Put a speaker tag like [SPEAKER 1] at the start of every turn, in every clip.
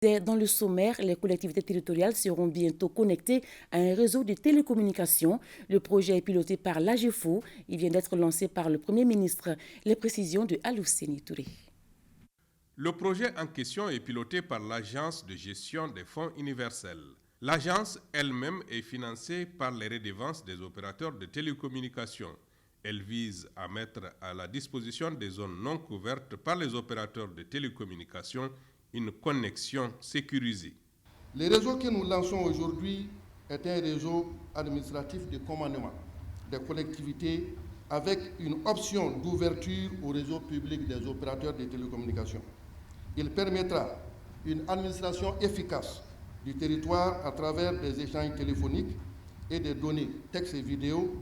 [SPEAKER 1] Dans le sommaire, les collectivités territoriales seront bientôt connectées à un réseau de télécommunications. Le projet est piloté par l'AGEFO. Il vient d'être lancé par le Premier ministre. Les précisions de Alousséni Touré.
[SPEAKER 2] Le projet en question est piloté par l'Agence de gestion des fonds universels. L'agence elle-même est financée par les redevances des opérateurs de télécommunications. Elle vise à mettre à la disposition des zones non couvertes par les opérateurs de télécommunications une connexion sécurisée.
[SPEAKER 3] Le réseau que nous lançons aujourd'hui est un réseau administratif de commandement des collectivités avec une option d'ouverture au réseau public des opérateurs de télécommunications. Il permettra une administration efficace du territoire à travers des échanges téléphoniques et des données textes et vidéos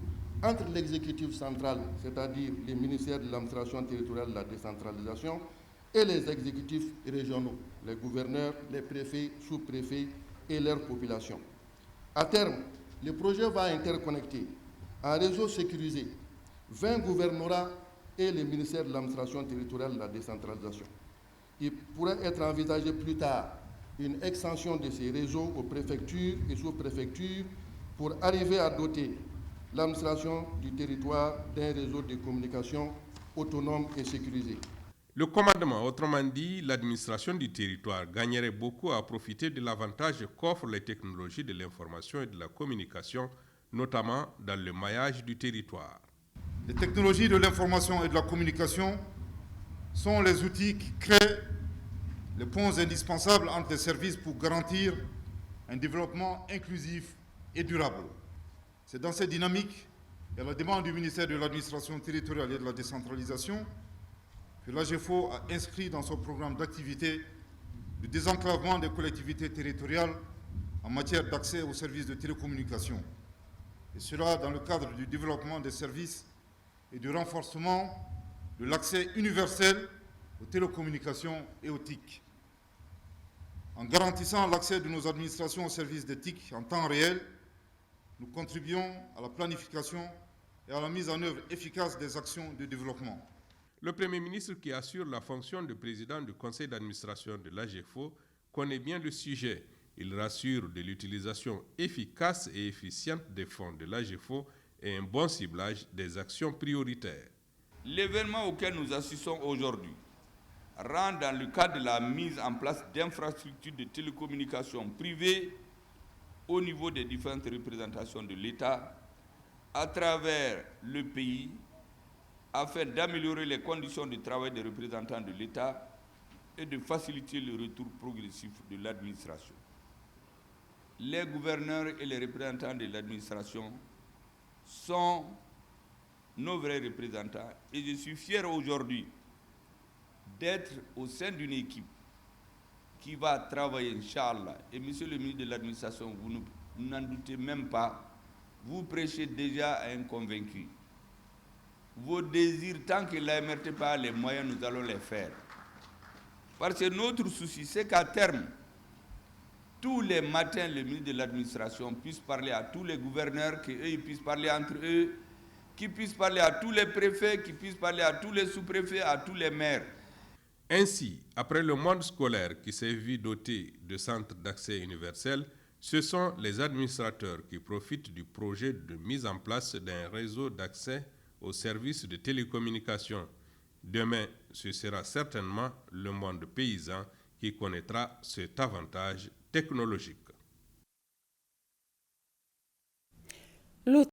[SPEAKER 3] entre l'exécutif central, c'est-à-dire les ministères de l'administration territoriale et de la décentralisation, et les exécutifs régionaux, les gouverneurs, les préfets, sous-préfets et leurs populations. À terme, le projet va interconnecter un réseau sécurisé 20 gouvernorats et les ministères de l'administration territoriale et de la décentralisation. Il pourrait être envisagé plus tard une extension de ces réseaux aux préfectures et sous-préfectures pour arriver à doter l'administration du territoire d'un réseau de communication autonome et sécurisé.
[SPEAKER 2] Le commandement, autrement dit, l'administration du territoire gagnerait beaucoup à profiter de l'avantage qu'offrent les technologies de l'information et de la communication, notamment dans le maillage du territoire.
[SPEAKER 4] Les technologies de l'information et de la communication sont les outils qui créent les ponts indispensables entre les services pour garantir un développement inclusif et durable. C'est dans cette dynamique et à la demande du ministère de l'Administration territoriale et de la décentralisation que l'AGEFO a inscrit dans son programme d'activité le désenclavement des collectivités territoriales en matière d'accès aux services de télécommunication. Et cela dans le cadre du développement des services et du renforcement de l'accès universel aux télécommunications et aux TIC. En garantissant l'accès de nos administrations aux services des TIC en temps réel, nous contribuons à la planification et à la mise en œuvre efficace des actions de développement.
[SPEAKER 2] Le Premier ministre, qui assure la fonction de président du conseil d'administration de l'AGEFO, connaît bien le sujet. Il rassure de l'utilisation efficace et efficiente des fonds de l'AGEFO et un bon ciblage des actions prioritaires.
[SPEAKER 5] L'événement auquel nous assistons aujourd'hui rend dans le cadre de la mise en place d'infrastructures de télécommunications privées au niveau des différentes représentations de l'État à travers le pays afin d'améliorer les conditions de travail des représentants de l'État et de faciliter le retour progressif de l'administration. Les gouverneurs et les représentants de l'administration sont nos vrais représentants et je suis fier aujourd'hui d'être au sein d'une équipe qui va travailler, Inch'Allah. Et monsieur le ministre de l'Administration, vous n'en doutez même pas, vous prêchez déjà à un convaincu. Vos désirs, tant que la MRT pas les moyens, nous allons les faire. Parce que notre souci, c'est qu'à terme, tous les matins, le ministre de l'Administration puisse parler à tous les gouverneurs, qu'eux puissent parler entre eux, qu'ils puissent parler à tous les préfets, qu'ils puissent parler à tous les sous-préfets, à tous les maires.
[SPEAKER 2] Ainsi, après le monde scolaire qui s'est vu doté de centres d'accès universel, ce sont les administrateurs qui profitent du projet de mise en place d'un réseau d'accès aux services de télécommunication. Demain, ce sera certainement le monde paysan qui connaîtra cet avantage technologique.